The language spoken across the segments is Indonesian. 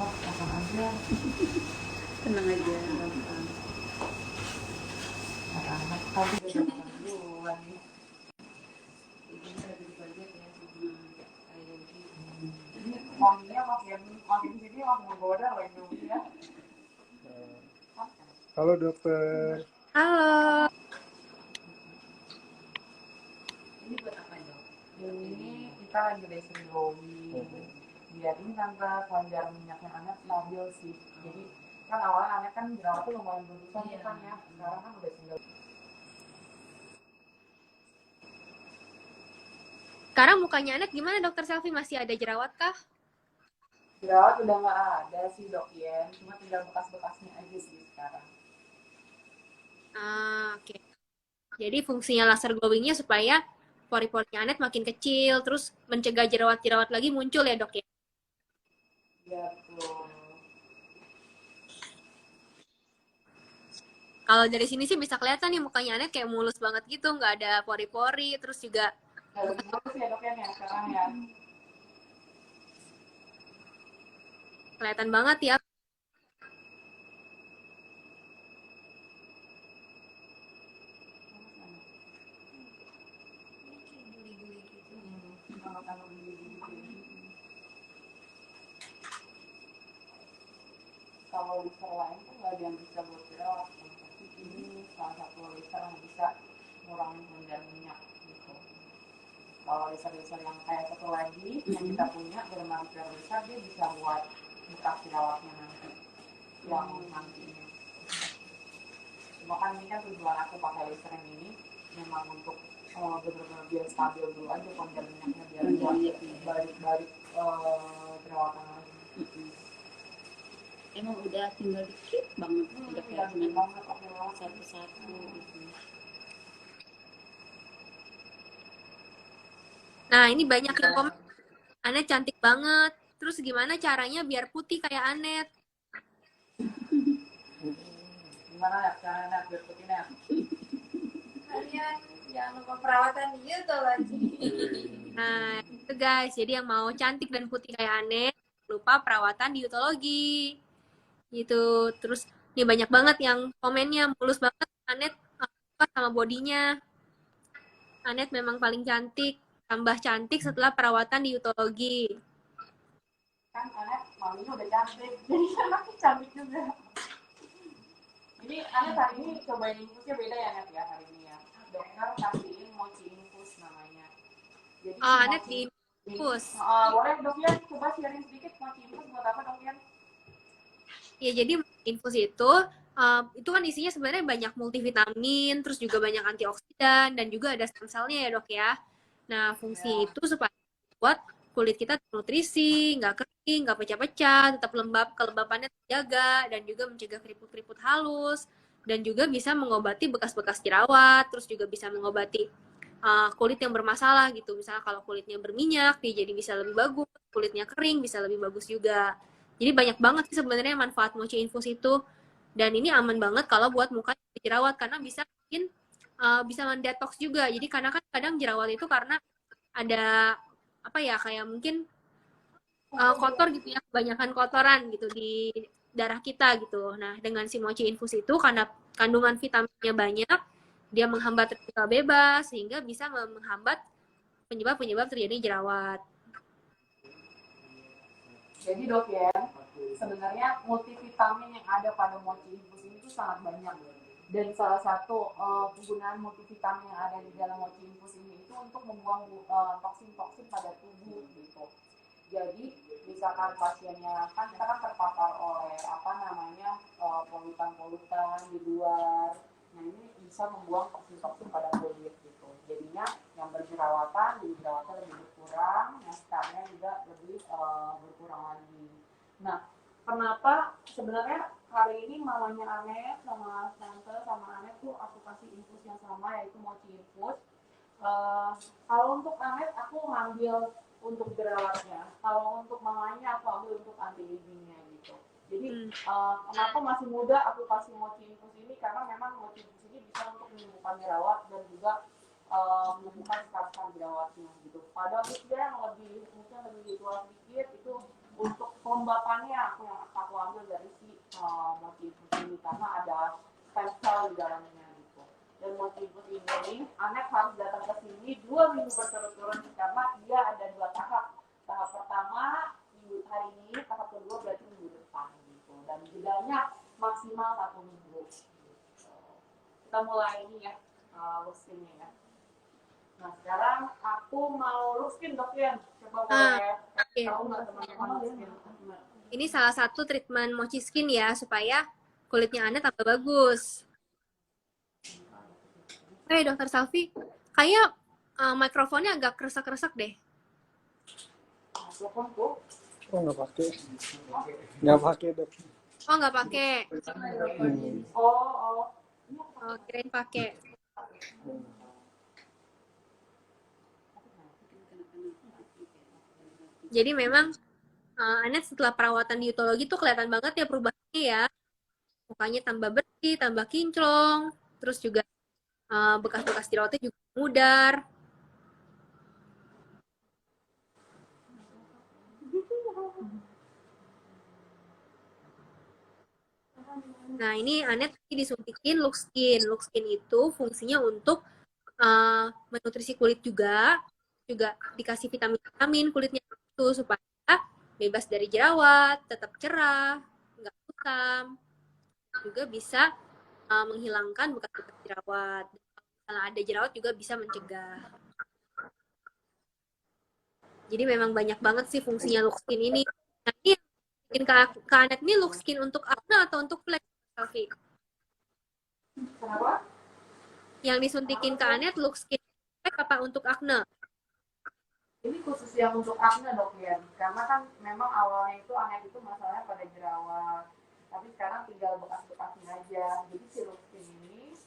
Oh, pasang aja. Tenang aja, gampang. Anak-anak kamu udah makan duluan nih. Ini lagi di budget ya sama kayak gitu. Ini wanginya makin sini makin menggoda loh ini ya. Halo dokter. Halo. Ini buat apa dok? Ini kita lagi racing glowing. Biar ini tante kelenjar minyaknya anak stabil sih. Jadi kan awalnya anak kan jerawat tuh lumayan berlebihan Iya. kan ya. Sekarang kan udah single. Sekarang mukanya anak gimana dokter Selfie? Masih ada jerawat kah? Jerawat udah nggak ada sih dok ya. Cuma tinggal bekas-bekasnya aja sih sekarang. Oke. Jadi fungsinya laser glowingnya supaya pori-porinya Anet makin kecil, terus mencegah jerawat-jerawat lagi muncul ya dok ya? Iya betul. Kalau dari sini sih bisa kelihatan nih mukanya Anet kayak mulus banget gitu, nggak ada pori-pori, terus juga Nggak lebih bagus ya dok ya nih sekarang ya. kelihatan banget ya. Kalau laser lain tuh nggak ada yang bisa buat jerawat, tapi ini salah satu laser yang bisa ngurangin kelenjar minyak gitu. Kalau laser-laser yang kayak satu lagi yang kita punya bermanfaat besar, dia bisa buat bekas jerawatnya nanti yang nantinya. Cuma kan ini kan tujuan aku pakai laser yang ini memang untuk benar-benar biar stabil dulu aja kelenjar minyaknya biar balik-balik jerawatan lagi. Emang udah tinggal dikit banget, udah kelihatan banget oke banget. satu-satu gitu. Nah ini banyak yang komen, Anet cantik banget. Terus gimana caranya biar putih kayak Anet? Gimana ya caranya biar putih ya? Kalian jangan lupa perawatan dietologi. Nah itu guys, jadi yang mau cantik dan putih kayak Anet, lupa perawatan dietologi. Gitu. Terus nih banyak banget yang komennya mulus banget Anet suka sama bodinya. Anet memang paling cantik, tambah cantik setelah perawatan dietologi. Kan Anet maminya udah cantik, jadi anaknya cantik juga. Jadi Anet hari ini cobain infusnya beda ya Anet ya hari ini ya. Dokter kasihin mochi infus namanya. Jadi Anet di infus. Boleh dok ya coba sharing sedikit mochi infus buat apa dok ya? Ya jadi infus itu kan isinya sebenarnya banyak multivitamin, terus juga banyak antioksidan dan juga ada stem cell-nya ya dok ya. Nah fungsi itu supaya buat kulit kita nutrisi, nggak kering, nggak pecah-pecah, tetap lembab, kelembapannya terjaga, dan juga mencegah keriput-keriput halus, dan juga bisa mengobati bekas-bekas jerawat, terus juga bisa mengobati kulit yang bermasalah gitu. Misalnya kalau kulitnya berminyak, dia jadi bisa lebih bagus, kulitnya kering bisa lebih bagus juga. Jadi banyak banget sih sebenarnya manfaat mochi infus itu. Dan ini aman banget kalau buat muka jerawat karena bisa bikin bisa mendetox juga. Jadi karena kan kadang jerawat itu karena ada apa ya kayak mungkin kotor gitu ya, kebanyakan kotoran gitu di darah kita gitu. Nah, dengan si mochi infus itu karena kandungan vitaminnya banyak, dia menghambat radikal bebas sehingga bisa menghambat penyebab-penyebab terjadi jerawat. Jadi dok ya, sebenarnya multivitamin yang ada pada mochi infus ini tuh sangat banyak. Dan salah satu penggunaan multivitamin yang ada di dalam mochi infus ini itu untuk membuang toksin-toksin pada tubuh gitu. Jadi misalkan pasiennya kan kita kan terpapar oleh polutan-polutan di luar, nah ini bisa membuang toksin-toksin pada kulit gitu. Jadinya yang berjerawatan jadi jerawatnya lebih berkurang, yang sekarangnya juga lebih berkurang lagi. Nah, kenapa sebenarnya hari ini mamanya Anet sama tante sama Anet tuh aku kasih infus yang sama yaitu mochi infus. Kalau untuk Anet aku ngambil untuk jerawatnya, kalau untuk mamanya aku ambil untuk anti agingnya gitu. Jadi kenapa masih muda aku kasih mochi infus ini karena memang mochi infus ini bisa untuk menyembuhkan jerawat dan juga menyembuhkan scar-scar jerawatnya gitu. Pada usia yang lebih mungkin lebih tua sedikit itu untuk kelembapannya aku ambil dari si motifus ini karena ada stem cell di dalamnya gitu. Dan motifus ini anak harus datang ke sini 2 minggu berturut-turut karena dia ada 2 tahap. Tahap pertama minggu hari ini, tahap kedua berarti minggu depan gitu. Dan jedanya maksimal 1 minggu. Gitu. Kita mulai ini ya, lookskinnya ya. Nah sekarang aku mau lookskin dok ya. Coba boleh tahu nggak teman-teman lookskin? Ini salah satu treatment mochi skin ya, supaya kulitnya Anda tambah bagus. Oke, Dokter Salvi, kayak mikrofonnya agak keresak-keresak deh. Telepon tuh. Oh nggak pakai, nggak pakai dok. Oh, nggak pakai. Oh. Oh, kirain pakai. Jadi memang Anet setelah perawatan di Utologi tuh kelihatan banget ya perubahannya ya. Mukanya tambah bersih, tambah kinclong, terus juga bekas-bekas jerawatnya juga mudar. Nah, ini Anet disuntikin Lookskin. Lookskin itu fungsinya untuk menutrisi kulit juga dikasih vitamin-vitamin kulitnya itu supaya bebas dari jerawat, tetap cerah, nggak kusam, juga bisa menghilangkan bekas-bekas jerawat. Kalau ada jerawat juga bisa mencegah. Jadi memang banyak banget sih fungsinya Lookskin ini. Nah, ini yang bikin ke Anet ini Lookskin untuk acne atau untuk flek, Selfie? Kenapa? Yang disuntikin ke Anet Lookskin flek apa untuk acne? Ini khusus yang untuk acne dok ya, karena kan memang awalnya itu Anet itu masalahnya pada jerawat, tapi sekarang tinggal bekas-bekasnya aja. Jadi si Lookskin ini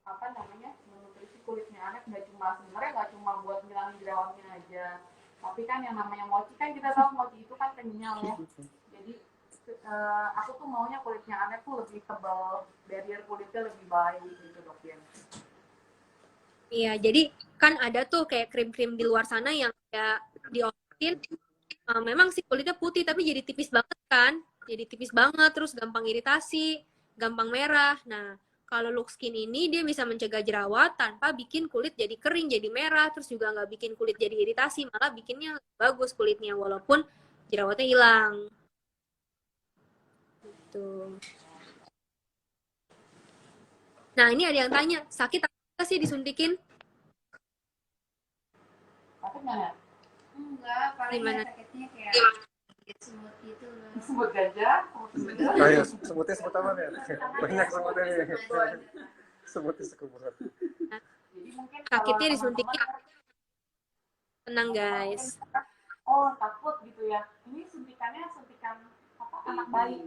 apa namanya menutrisi kulitnya Anet sebenarnya nggak cuma buat ngilangin jerawatnya aja, tapi kan yang namanya mochi kan kita tahu mochi itu kan kenyal ya. Jadi aku tuh maunya kulitnya Anet tuh lebih tebal, barrier kulitnya lebih baik gitu dok ya. Iya, jadi kan ada tuh kayak krim-krim di luar sana yang kayak diobatin, memang sih kulitnya putih tapi jadi tipis banget kan, jadi tipis banget, terus gampang iritasi, gampang merah. Nah, kalau Lookskin ini dia bisa mencegah jerawat tanpa bikin kulit jadi kering, jadi merah, terus juga nggak bikin kulit jadi iritasi, malah bikinnya bagus kulitnya walaupun jerawatnya hilang. Gitu. Nah, ini ada yang tanya, sakit apa sih disuntikin? Sakit nggak ya? Enggak, paling Gimana? sakitnya kayak semut gitu loh. Semut gajah, Oh iya, semutnya semut apa ya? Banyak semutnya nih. Semutnya sekumuran. Jadi mungkin Sakitnya disuntikin, tenang guys. oh takut gitu ya. Ini suntikannya suntikan apa anak bayi,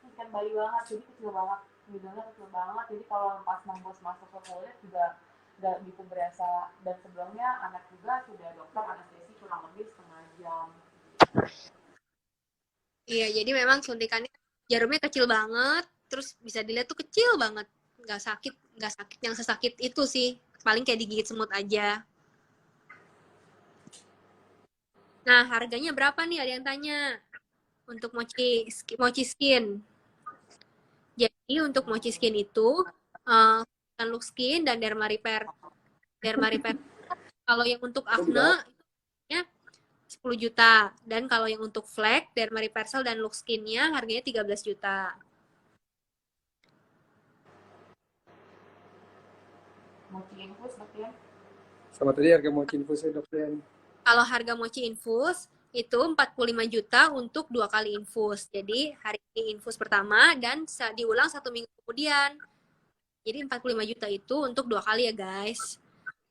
suntikan bayi banget, jadi kecil banget, bidangnya kecil banget. Jadi kalau pas nembus masuk ke kulit juga nggak gitu berasa. Dan sebelumnya anak juga sudah dokter anestesi kurang lebih setengah jam. Iya, jadi memang suntikannya jarumnya kecil banget, terus bisa dilihat tuh kecil banget, nggak sakit yang sesakit itu sih, paling kayak digigit semut aja. Nah, harganya berapa nih? Ada yang tanya untuk mochi skin. Jadi untuk mochi skin itu Lookskin dan Derma Repair. Kalau yang untuk acne itu 10 juta. Dan kalau yang untuk flek, Derma Repair dan Lookskin-nya harganya 13 juta. Mochi infus berarti ya? Sama tadi harga mochi infusnya dok ya. Kalau harga mochi infus itu 45 juta untuk 2 kali infus. Jadi hari ini infus pertama dan diulang 1 minggu kemudian. Jadi 45 juta itu untuk 2 kali ya guys.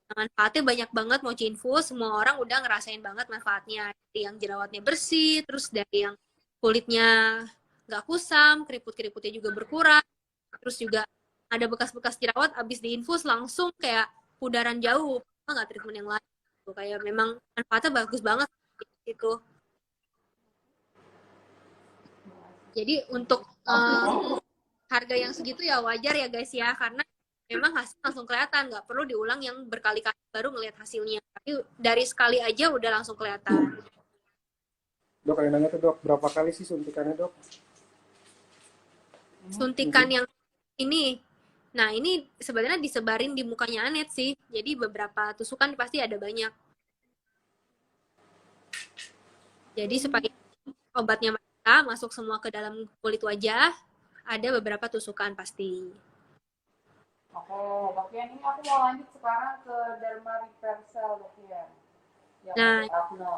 Manfaatnya banyak banget mochi infus, semua orang udah ngerasain banget manfaatnya. Dari yang jerawatnya bersih, terus dari yang kulitnya nggak kusam, keriput-keriputnya juga berkurang, terus juga ada bekas-bekas jerawat abis diinfus langsung kayak pudaran jauh, nggak treatment yang lain. Kayak memang manfaatnya bagus banget itu. Jadi untuk harga yang segitu ya wajar ya guys ya, karena memang hasil langsung kelihatan, nggak perlu diulang yang berkali-kali baru ngelihat hasilnya. Tapi dari sekali aja udah langsung kelihatan. Dok, ada yang nanya tuh dok, berapa kali sih suntikannya dok? Suntikan yang ini, nah ini sebenarnya disebarin di mukanya Anet sih, jadi beberapa tusukan pasti ada banyak. Jadi supaya obatnya mereka masuk semua ke dalam kulit wajah, ada beberapa tusukan pasti. Oke, Dok Yan, ini aku mau lanjut sekarang ke derma reversal, Dok Yan. Yang Nah, untuk acne.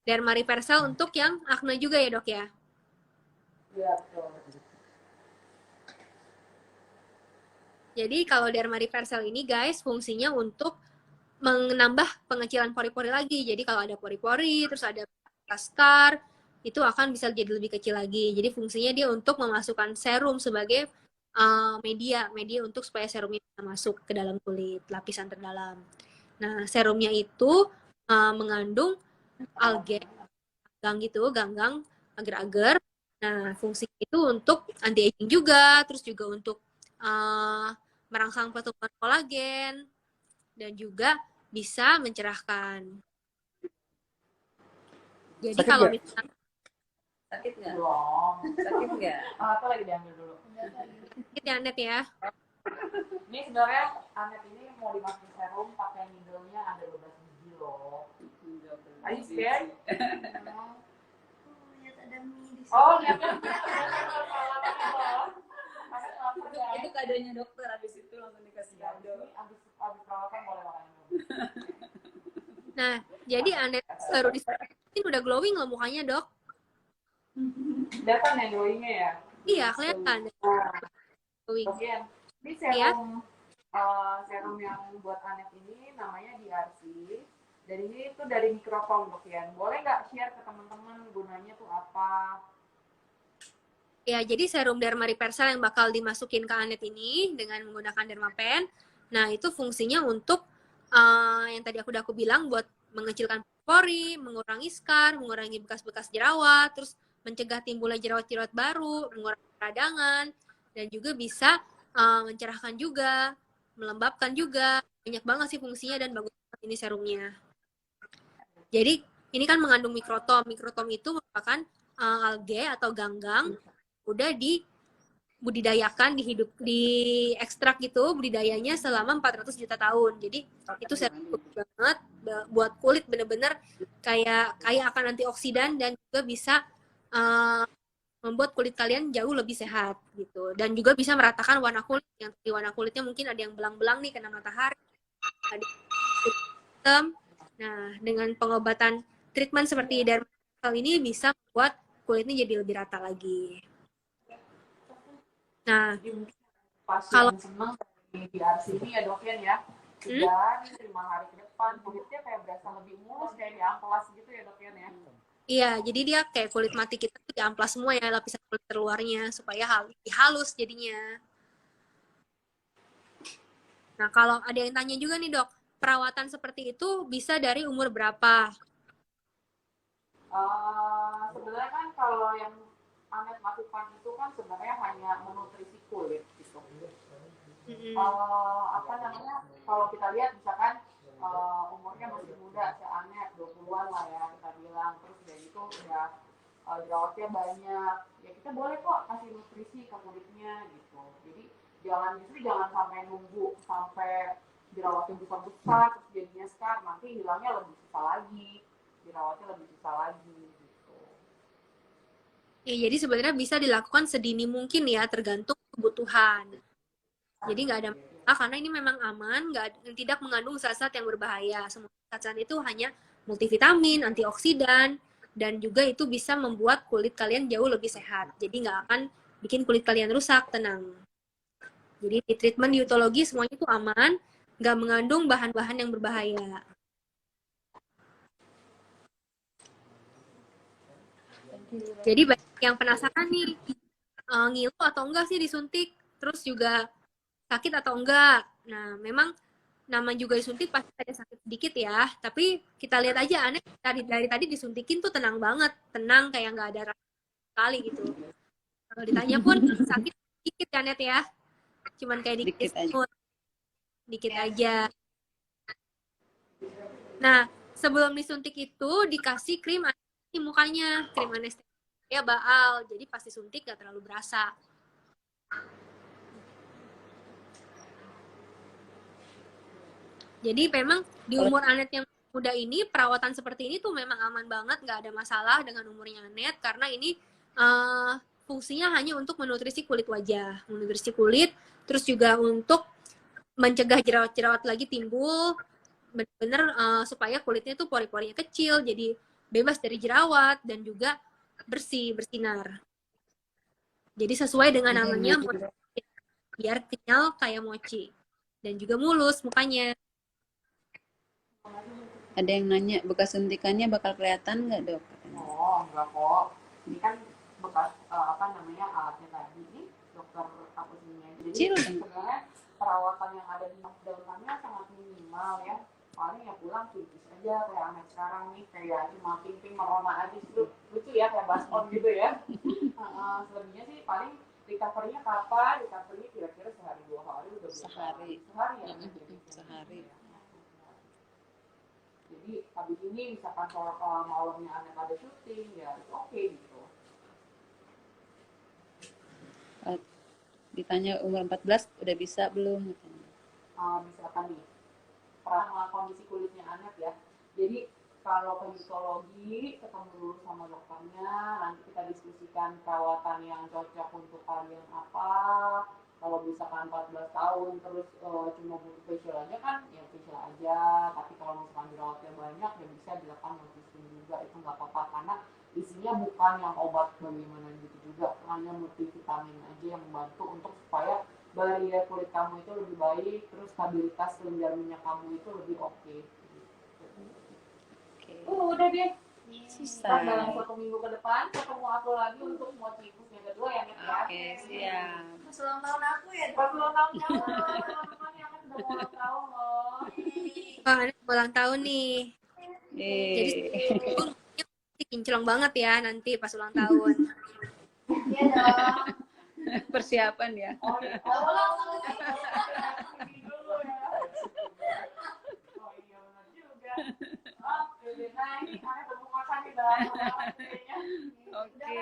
derma reversal untuk yang acne juga ya dok ya? Iya, betul. Jadi kalau derma reversal ini guys, fungsinya untuk menambah pengecilan pori-pori lagi. Jadi kalau ada pori-pori, terus ada scar, itu akan bisa jadi lebih kecil lagi. Jadi fungsinya dia untuk memasukkan serum sebagai media untuk supaya serumnya bisa masuk ke dalam kulit, lapisan terdalam. Nah, serumnya itu mengandung alge, ganggang agar-agar. Nah, fungsinya itu untuk anti aging juga, terus juga untuk merangsang pertumbuhan kolagen dan juga bisa mencerahkan. Jadi Sakit kalau nggak? misalnya Sakit nggak? Belum. Sakit nggak? Apa lagi diambil dulu? sakit ya Net ya, Ini sebenarnya Anet ini mau dimasukin serum pakai needle-nya ada 12 biji loh. Are you scared? Lihat ada mie di sini. Oh, lihatnya. Itu kadonya dokter, habis itu langsung dikasih Ya, kado. ini abis perawatan boleh makan dulu. nah jadi Anet baru disuntikin udah glowing loh mukanya dok. Kelihatan ya glowing-nya ya? Iya kelihatan Nah, glowing. Dok Yan, ini Iya. serum yang buat Anet ini namanya DRC. Dan ini tuh dari Microtom, Dok Yan. Boleh nggak share ke teman-teman gunanya tuh apa? Ya, jadi serum derma reversal yang bakal dimasukin ke Anet ini dengan menggunakan dermapen. Nah, itu fungsinya untuk yang tadi aku bilang buat mengecilkan pori, mengurangi scar, mengurangi bekas-bekas jerawat, terus mencegah timbulnya jerawat-jerawat baru, mengurangi peradangan, dan juga bisa mencerahkan juga, melembabkan juga. Banyak banget sih fungsinya dan bagus banget ini serumnya. Jadi, ini kan mengandung mikrotom. Mikrotom itu merupakan alge atau ganggang udah dibudidayakan, diekstrak gitu budidayanya selama 400 juta tahun. Jadi itu serum banget buat kulit, bener-bener kayak akan antioksidan dan juga bisa membuat kulit kalian jauh lebih sehat gitu. Dan juga bisa meratakan warna kulit. Yang di warna kulitnya mungkin ada yang belang-belang nih kena matahari, ada hitam. Nah, dengan pengobatan treatment seperti dermal ini bisa membuat kulitnya jadi lebih rata lagi. Nah, Jadi mungkin pasien kalau senang di DRC ini ya, Dok Yan ya. 3 hari, 5 hari ke depan kulitnya kayak berasa lebih mulus kayak di amplas gitu ya, Dok Yan ya. iya, jadi dia kayak kulit mati kita tuh diamplas semua ya lapisan kulit terluarnya supaya lebih halus jadinya. Nah, kalau ada yang tanya juga nih dok, perawatan seperti itu bisa dari umur berapa? Sebenarnya kan kalau yang Anet lakukan itu kan sebenarnya hanya menutrisi kulit gitu. Apa namanya, kalau kita lihat misalkan umurnya masih muda, si Anet 20-an lah ya kita bilang, terus dari itu udah jerawatnya banyak, ya kita boleh kok kasih nutrisi ke kulitnya gitu. Jadi jangan sampai nunggu sampai jerawatnya besar-besar terus jadinya scar, nanti hilangnya lebih susah lagi, jerawatnya lebih susah lagi gitu. Ya, jadi sebenarnya bisa dilakukan sedini mungkin ya, tergantung kebutuhan. Jadi nggak ada masalah karena ini memang aman, tidak mengandung zat-zat yang berbahaya. Semua zat-zat itu hanya multivitamin, antioksidan, dan juga itu bisa membuat kulit kalian jauh lebih sehat. Jadi nggak akan bikin kulit kalian rusak, tenang. Jadi di treatment dietologi semuanya itu aman, nggak mengandung bahan-bahan yang berbahaya. Jadi banyak yang penasaran nih, ngilu atau enggak sih disuntik, terus juga sakit atau enggak. Nah, memang nama juga disuntik pasti ada sakit sedikit ya, tapi kita lihat aja aneh dari tadi disuntikin tuh tenang banget, tenang kayak nggak ada rasa sekali gitu. Kalau ditanya pun sakit sedikit kan ya, cuman kayak dikit aja. Dikit aja. Nah, sebelum disuntik itu dikasih krim di mukanya, krim anestesia baal, jadi pas disuntik gak terlalu berasa. Jadi memang di umur Anet yang muda ini, perawatan seperti ini tuh memang aman banget, nggak ada masalah dengan umurnya Anet, karena ini fungsinya hanya untuk menutrisi kulit wajah, menutrisi kulit, terus juga untuk mencegah jerawat-jerawat lagi timbul, bener-bener supaya kulitnya tuh pori-porinya kecil, jadi bebas dari jerawat, dan juga bersih, bersinar. Jadi sesuai dengan namanya, biar kenyal kayak mochi. Dan juga mulus mukanya. Ada yang nanya bekas suntikannya bakal kelihatan nggak, Dok? Oh, enggak kok. Ini kan bekas apa namanya alatnya tadi nih, dokter apa namanya. Jadi Kecil. sebenarnya perawatan yang ada di dalamnya sangat minimal ya. Paling ya pulang cuci aja kayak anak sekarang nih, kayak cuma ping-ping merona aja gitu. Lucu ya kayak baskom gitu ya. Selebihnya sih paling recovery-nya kapan? Recovery kira-kira sehari 2 hari udah bisa. Sehari. Sehari ya. Sehari. Jadi habis ini misalkan soal malamnya anak ada syuting ya oke gitu. Ditanya umur 14 udah bisa belum? Misalkan nih kondisi kulitnya anak ya. Jadi kalau klimatologi ketemu dulu sama dokternya, nanti kita diskusikan perawatan yang cocok untuk kalian apa. Kalau misalkan 14 tahun terus cuma butuh facial aja kan, ya facial aja. Tapi kalau misalkan jerawatnya banyak, ya bisa dilakukan multiskin juga, itu nggak apa-apa karena isinya bukan yang obat bagaimana gitu juga, hanya multivitamin aja yang membantu untuk supaya barrier kulit kamu itu lebih baik, terus stabilitas kelenjar minyak kamu itu lebih oke. Udah deh. Susah. Dalam 1 minggu ke depan ketemu aku lagi untuk mau cikus yang kedua ya, Net ya. Oke, siap. Pas ulang tahun aku ya. Pas ulang tahun kamu, teman-teman yang udah mau ulang tahun loh. Wah, Anet ulang tahun nih. Jadi kinclong banget ya nanti pas ulang tahun. Iya dong. Persiapan ya. Oh iya. Dulu ya. Oh iya benar juga. Oke, nah ini karena tepuk makan nih dalam Oke.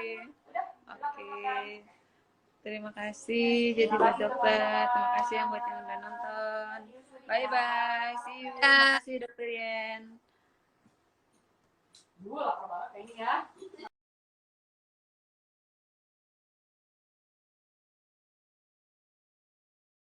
Terima kasih jadi buat dokter. Terima kasih yang buat yang udah nonton. Bye bye. See you. Terima kasih Dokter Yen. Gue lapar banget kayaknya ya.